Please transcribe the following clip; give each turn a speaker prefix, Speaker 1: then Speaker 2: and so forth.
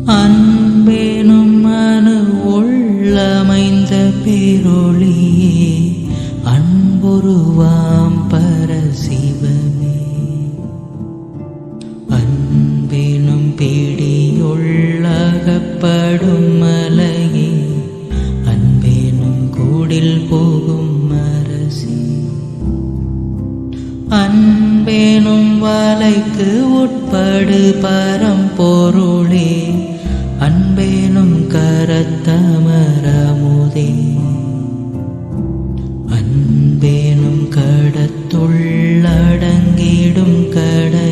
Speaker 1: அன்பேனும் மனு உள்ளமைந்த பேரொளியே அன்புருவாம் பரசிவமே. அன்பேனும் பிடியுள்ளகப்படும் மலையே அன்பேனும் கூடில் போகும் அரசி. அன்பேனும் வலைக்கு உட்படு பரம்பொருளே அன்பேனும் கரத்தமரமுதே. அன்பேனும் கடத்துள்ளடங்கிடும் கடல்